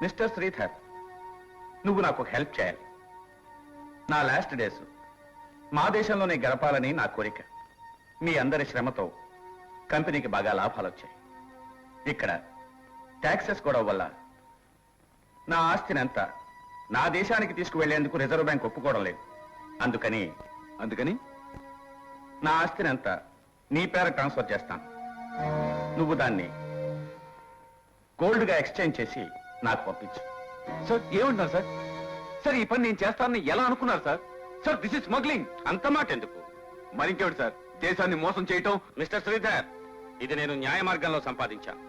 Mister Sridhar, నువ్వు నాకు help చేయాలి. నా లాస్ట్ డేస్ మా దేశంలోనే గడపాలని నా కోరిక. మీ అందరి శ్రమతో కంపెనీకి బాగా లాభాలు వచ్చాయి. ఇక్కడ ట్యాక్సెస్ గొడవ వల్ల నా ఆస్తిని అంతా నా దేశానికి తీసుకువెళ్లేందుకు రిజర్వ్ బ్యాంక్ ఒప్పుకోవడం లేదు. అందుకని నా ఆస్తిని అంతా నీ పేర ట్రాన్స్ఫర్ చేస్తాను. నువ్వు దాన్ని గోల్డ్గా ఎక్స్చేంజ్ చేసి నాకు పంపించు. సార్ ఏమంటున్నారు సార్? సార్ ఈ పని నేను చేస్తానని ఎలా అనుకున్నారు sir? Sir this is smuggling. అంత మాట ఎందుకు? మరింకేమిటి సార్, దేశాన్ని మోసం చేయటం? మిస్టర్ శ్రీధర్, ఇది నేను న్యాయ మార్గంలో సంపాదించాను.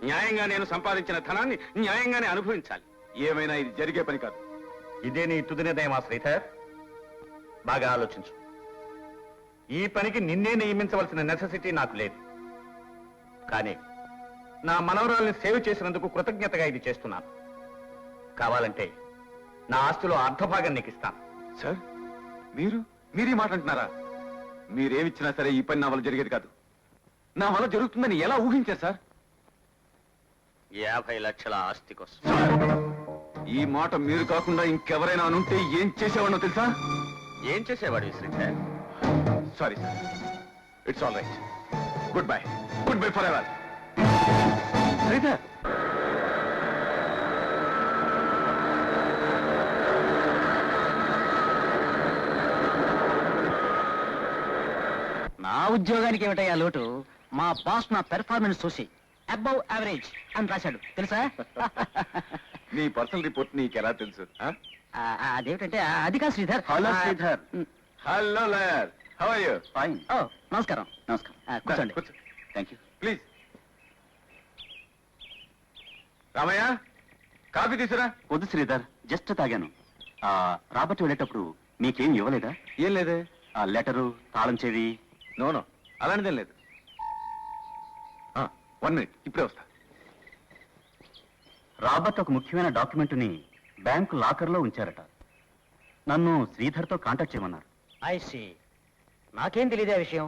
న్యాయంగా నేను సంపాదించిన ధనాన్ని న్యాయంగానే అనుభవించాలి. ఏమైనా ఇది జరిగే పని కాదు. ఇదే నీ తుది నిర్ణయమా శ్రీధర్? బాగా ఆలోచించు. ఈ పనికి నిన్నే నియమించవలసిన నెసెసిటీ నాకు లేదు. కానీ నా మనవరాల్ని సేవ్ చేసినందుకు కృతజ్ఞతగా ఇది చేస్తున్నాను. కావాలంటే నా ఆస్తిలో అర్ధభాగం నీకు ఇస్తాను. సార్ మీరే మాట్లాడుతున్నారా? మీరేమిచ్చినా సరే ఈ పని నా వల్ల జరిగేది కాదు. నా వల్ల జరుగుతుందని ఎలా ఊహించారు సార్? 50 లక్షల ఆస్తి కోసం. ఈ మాట మీరు కాకుండా ఇంకెవరైనా అనుంటే ఏం చేసేవాడో తెలుసా? ఏం చేసేవాడు Sridhar? Sorry sir, it's all right. Good bye for ever. Sridhar, నా ఉద్యోగానికి ఏమిటయ్యా లోటు? మా బాస్ నా పెర్ఫార్మెన్స్ చూసి అబౌవ్ యావరేజ్ అని రాశాడు తెలుసా? నీ పర్సనల్ రిపోర్ట్ నీకెలా తెలుసు? అదేమిటంటే అది కాదు Sridhar. Hello Sridhar. Hello lawyer, how are you? Fine. Oh నమస్కారం. కూర్చోండి. Thank you. Please. Ramayya, coffee తీసురా. వద్దు శ్రీధర్, జస్ట్ తాగాను. రాబర్ట్ వెళ్ళేటప్పుడు మీకేం ఇవ్వలేదా? ఏం లేదే. ఆ లెటరు, తాళం చెవి? నో అలాంటిదేం లేదు. 1 minute, ఇప్పుడే వస్తా. రాబర్ట్ ఒక ముఖ్యమైన డాక్యుమెంట్ని బ్యాంకు లాకర్లో ఉంచారట. నన్ను శ్రీధర్తో కాంటాక్ట్ చేయమన్నారు. ఐసి, నాకేం తెలియదు ఆ విషయం.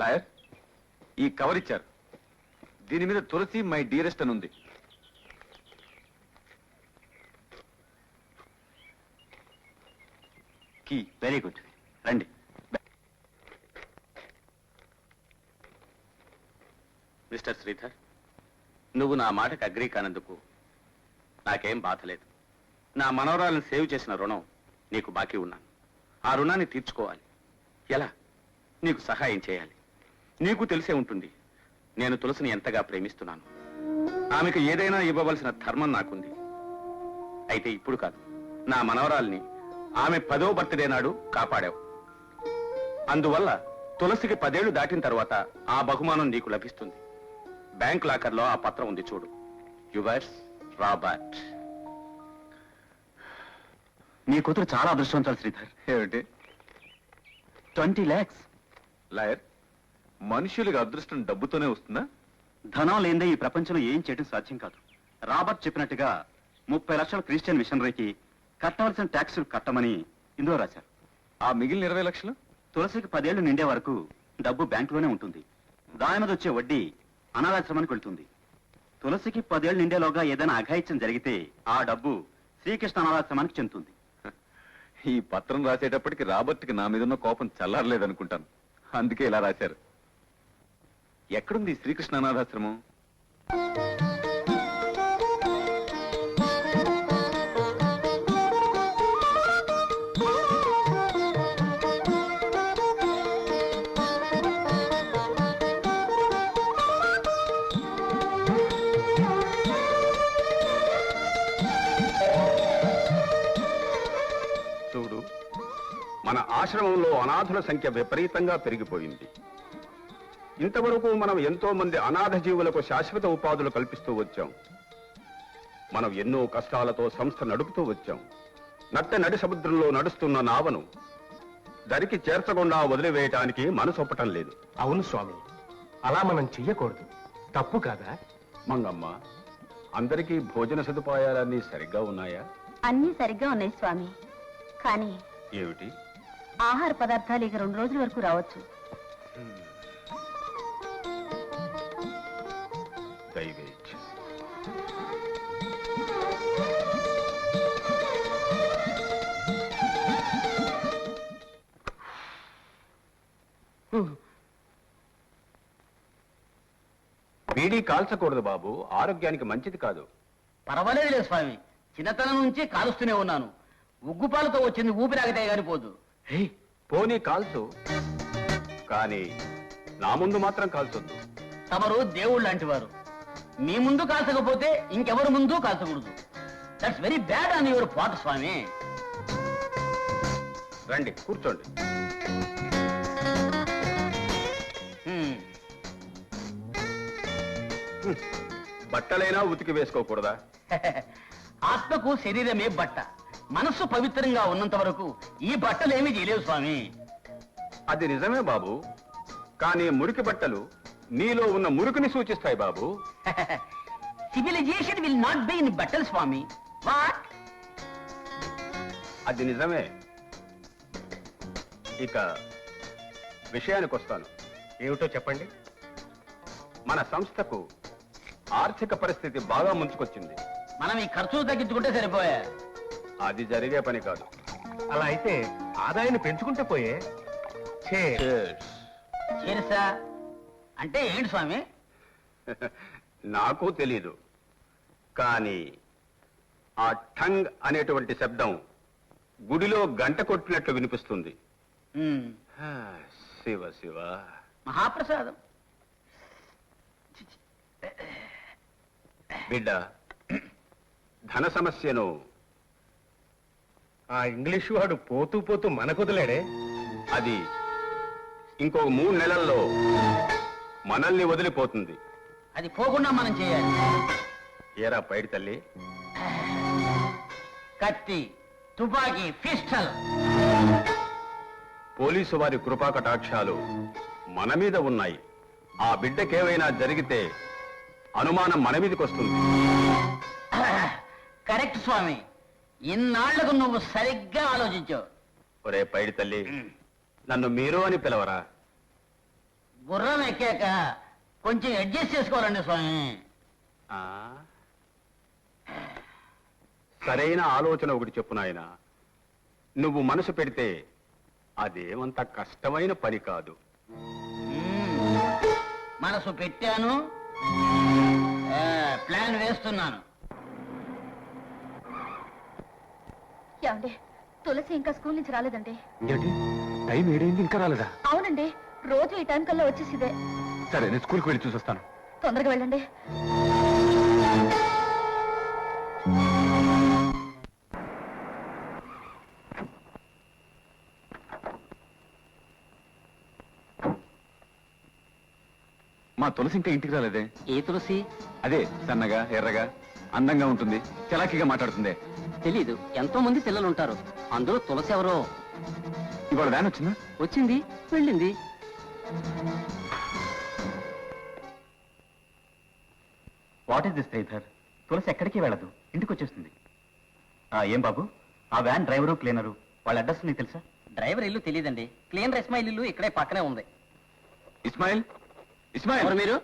లాయర్, ఈ కవర్ ఇచ్చారు. దీని మీద తులసి మై డియరెస్ట్ అని ఉంది. కీ. వెరీ గుడ్, రండి. మిస్టర్ శ్రీధర్, నువ్వు నా మాటకు అగ్రీ కానందుకు నాకేం బాధ లేదు. నా మనవరాలను సేవ్ చేసిన రుణం నీకు బాకీ ఉన్నాను. ఆ రుణాన్ని తీర్చుకోవాలి. ఎలా? నీకు సహాయం చేయాలి. నీకు తెలిసే ఉంటుంది నేను తులసిని ఎంతగా ప్రేమిస్తున్నాను. ఆమెకు ఏదైనా ఇవ్వవలసిన ధర్మం నాకుంది. అయితే ఇప్పుడు కాదు, నా మనవరాల్ని ఆమె 10వ బర్త్డే నాడు కాపాడావు. అందువల్ల తులసికి 10 ఏళ్లు దాటిన తర్వాత ఆ బహుమానం నీకు లభిస్తుంది. బ్యాంక్ లాకర్లో ఆ పత్రం ఉంది, చూడు. Yours Robert. నీ కూతురు చాలా అదృష్టవంతాలు శ్రీధర్. ఏమిటి? 20 lakhs. లాయర్, మనుషులకు అదృష్టం డబ్బుతోనే వస్తుందా? ధనం లేదే ఈ ప్రపంచంలో ఏం చేయడం సాధ్యం కాదు. రాబర్ట్ చెప్పినట్టుగా 30 లక్షల క్రిస్టియన్ మిషనరీకి కట్టవలసిన ట్యాక్సులు కట్టమని ఇందులో రాశారు. ఆ మిగిలిన 20 లక్షలు? తులసికి 10 ఏళ్లు నిండే వరకు డబ్బు బ్యాంకులోనే ఉంటుంది. దాని మీద వచ్చే వడ్డీ అనాథాశ్రమానికి వెళ్తుంది. తులసికి 10 ఏళ్లు నిండేలోగా ఏదైనా అఘాయిత్యం జరిగితే ఆ డబ్బు శ్రీకృష్ణ అనాథాశ్రమానికి చెందుతుంది. ఈ పత్రం రాసేటప్పటికి రాబర్ట్కి నా మీద ఉన్న కోపం చల్లారలేదనుకుంటాను. అందుకే ఇలా రాశారు. ఎక్కడుంది శ్రీకృష్ణ అనాథాశ్రమం? చూడు, మన ఆశ్రమంలో అనాథుల సంఖ్య విపరీతంగా పెరిగిపోయింది. ఇంతవరకు మనం ఎంతో మంది అనాథ జీవులకు శాశ్వత ఉపాధులు కల్పిస్తూ వచ్చాం. మనం ఎన్నో కష్టాలతో సంస్థ నడుపుతూ వచ్చాం. నడి సముద్రంలో నడుస్తున్న నావను దరికి చేర్చకుండా వదిలివేయటానికి మనసొప్పటం లేదు. అవును స్వామి, అలా మనం చెయ్యకూడదు. తప్పు కాదా? మంగమ్మ, అందరికీ భోజన సదుపాయాలన్నీ సరిగ్గా ఉన్నాయా? అన్నీ సరిగ్గా ఉన్నాయి స్వామి. కానీ ఏమిటి? ఆహార పదార్థాలు ఇక 2 రోజుల వరకు రావచ్చు. దయవేచ్ఛ. బీడీ కాల్చకూడదు బాబు, ఆరోగ్యానికి మంచిది కాదు. పర్వాలేదులే స్వామి, చిన్నతనం నుంచి కాలుస్తూనే ఉన్నాను. ఉగ్గుపాలతో వచ్చింది ఊపిరాగితే గారిపోదు. పోనీ కాల్చు, కానీ నా ముందు మాత్రం కాల్చొద్దు. తమరు దేవుళ్ళు లాంటివారు. మీ ముందు కాల్చకపోతే ఇంకెవరి ముందు కాల్చకూడదు. That's very bad on your part స్వామి. రండి కూర్చోండి. హ్మ్. బట్టలైనా ఉతికి వేసుకోకూడదా? ఆత్మకు శరీరమే బట్ట. మనస్సు పవిత్రంగా ఉన్నంత వరకు ఈ బట్టలు ఏమీ చేయలేవు స్వామి. అది నిజమే బాబు, కానీ మురికి బట్టలు నీలో ఉన్న మురికిని సూచిస్తాయి బాబు. Civilization will not be in బట్టలు స్వామి. వాట్? అది నిజమే. ఇక విషయానికి వస్తాను. ఏమిటో చెప్పండి. మన సంస్థకు ఆర్థిక పరిస్థితి బాగా ముంచుకొచ్చింది. మనం ఈ ఖర్చులు తగ్గించుకుంటే సరిపోయా. అది జరిగే పని కాదు. అలా అయితే ఆదాయాన్ని పెంచుకుంటే పోయే. Cheers. చేరుసా అంటే ఏంటి స్వామి? నాకు తెలీదు, కానీ ఆ ఠంగ్ అనేటువంటి శబ్దం గుడిలో గంట కొట్టినట్లు వినిపిస్తుంది. హ్మ్. శివ శివ. మహాప్రసాదం. బిడ్డ, ధన సమస్యను ఆ ఇంగ్లీష్ వాడు పోతూ పోతూ మనకొదిలేడే. అది ఇంకో 3 నెలల్లో మనల్ని వదిలిపోతుంది. అది పోకుండా మనం చేయాలి. ఏరా పైడి తల్లి, కత్తి, తుపాకీ, పిస్టల్. పోలీసు వారి కృపా కటాక్షాలు మన మీద ఉన్నాయి. ఆ బిడ్డకేమైనా జరిగితే అనుమానం మన మీదకి వస్తుంది. కరెక్ట్ స్వామి. ఇన్నాళ్లకు నువ్వు సరిగ్గా ఆలోచించావు. ఒరే పైడి తల్లి, నన్ను మీరు అని పిలవరా? గుర్రం ఎక్కాక కొంచెం అడ్జస్ట్ చేసుకోవాలండి స్వామి. ఆ? సరైన ఆలోచన ఒకటి చెప్పు నాయనా. నువ్వు మనసు పెడితే అదేమంత కష్టమైన పని కాదు. మనసు పెట్టాను, ప్లాన్ వేస్తున్నాను. ఏమండి, తులసి ఇంకా స్కూల్ నుంచి రాలేదండి. ఏంటి టైం 7 ఇంకా రాలేదా? అవునండి, రోజు ఈ టైం కల్లా వచ్చేసిదే. సరే నేను స్కూల్కి వెళ్ళి చూసొస్తాను. తొందరగా వెళ్ళండి. మా తులసి ఇంకా ఇంటికి రాలేదే. ఏ తులసి? అదే సన్నగా ఎర్రగా అందంగా ఉంటుంది, చలాకీగా మాట్లాడుతుంది. తెలీదు. ఎంతో మంది పిల్లలు ఉంటారు, అందులో తులసి ఎవరో. ఇవాళ వ్యాన్ వచ్చిందా? వచ్చింది, వెళ్ళింది. What is this Sridhar? Tulasi ఎక్కడికి వెళ్ళదు, ఇంటికి వచ్చేస్తుంది. ఏం బాబు, ఆ వ్యాన్ డ్రైవరు క్లీనరు వాళ్ళ అడ్రస్ నీకు తెలుసా? డ్రైవర్ ఇల్లు తెలియదండి. క్లీనర్ ఇస్మాయిల్ ఇల్లు ఇక్కడే పక్కనే ఉంది. ఇస్మాయిల్, ఇస్మాయిల్. ఎవరు మీరు?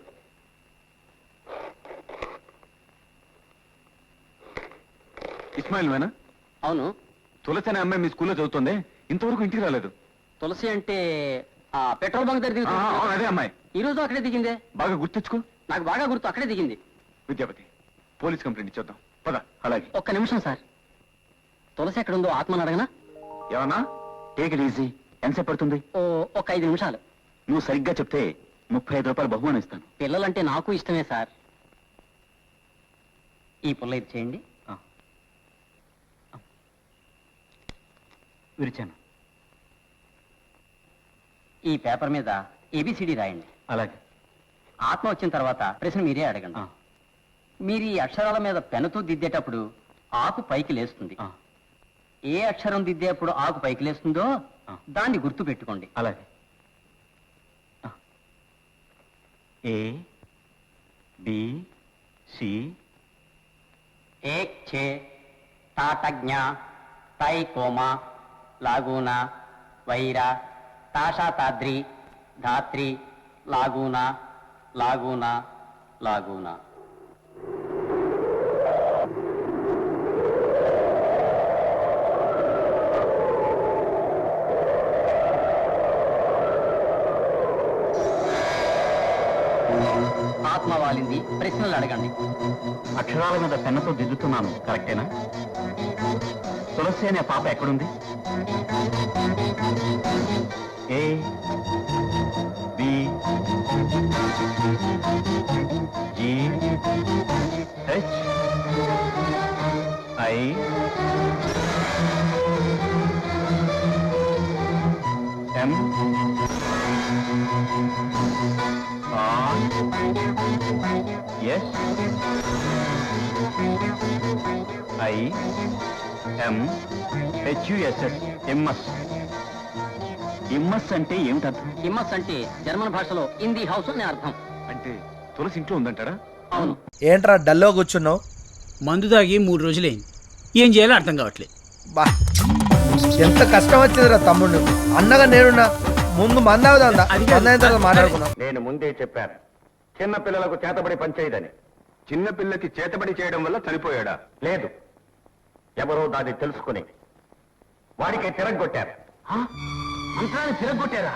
ఇస్మాయిల్ వేనా? అవును. తులసి అనే అమ్మాయి మీ స్కూల్లో చదువుతుంది, ఇంతవరకు ఇంటికి రాలేదు. తులసి అంటే ఆ పెట్రోల్ బంక్ దగ్గర ఆ, అవును, అదే అమ్మాయి. ఈ రోజు అక్కడే దిగిందే. బాగా గుర్తించుకో. నాకు బాగా గుర్తు, అక్కడే దిగింది. విద్యాపతి, పోలీస్ కంప్లైంట్ ఇచ్చేద్దాం పద. అలాగే. ఒక్క నిమిషం సార్, తులసి ఎక్కడుందో ఆత్మను అడగనా? ఏమన్నా? Take it easy. ఎంతసేపు పడుతుంది? ఒక 5 నిమిషాలు. నువ్వు సరిగ్గా చెప్తే 35 రూపాయలు బహుమానం ఇస్తాను. పిల్లలంటే నాకు ఇష్టమే సార్. ఈ పుల్ల ఇది చేయండి. విరిచాను. ఈ పేపర్ మీద ఏబిసిడి రాయండి. అలాగే. ఆత్మ వచ్చిన తర్వాత ప్రశ్న మీరే అడగండి. మీరు ఈ అక్షరాల మీద పెన్నుతో దిద్దేటప్పుడు ఆకు పైకి లేస్తుంది. ఏ అక్షరం దిద్దేప్పుడు ఆకు పైకి లేస్తుందో దాన్ని గుర్తు పెట్టుకోండి. అలాగే. ఏ బి సి ఏక్ ఛే తాటజ్ఞ తై కోమా లాగూనా వైరా తాషా తాద్రి ధాత్రి లాగూనా లాగూనా లాగూనా. ఆత్మవాణి వాలింది ప్రశ్నలు అడగండి. అక్షరాల మీద పెన్నతో దిద్దుతున్నాను, కరెక్టేనా? తులసి అనే పాప ఎక్కడుంది? A B G H I M R S I M హెచ్యుఎస్ఎస్ ఎంఎస్. ఇమ్మస్ అంటే ఏమిటర్థం? హిమ్మస్ అంటే జర్మన్ భాషలో ఇన్ ది హౌస్ అని అర్థం. అంటే తులసి ఇంట్లో ఉందంటారా? అవును. ఏంట్రా డల్లో కూర్చున్నావు? మందు తాగి 3 రోజులైంది, ఏం చేయాలో అర్థం కావట్లేదు. బా ఎంత కష్టం వచ్చిందిరా తమ్ముడు. అన్నగా నేనున్నా, ముందు మందావుదా అయిన తర్వాత మాట్లాడుకున్నాం. నేను ముందే చెప్పాను, చిన్న పిల్లలకు చేతబడి పనిచేయదని. చిన్న పిల్లకి చేతబడి చేయడం వల్ల చనిపోయాడా? లేదు, ఎవరో దాన్ని తెలుసుకుని వాడికి తిరగొట్టారు. మంత్రాన్ని తిరగొట్టారా?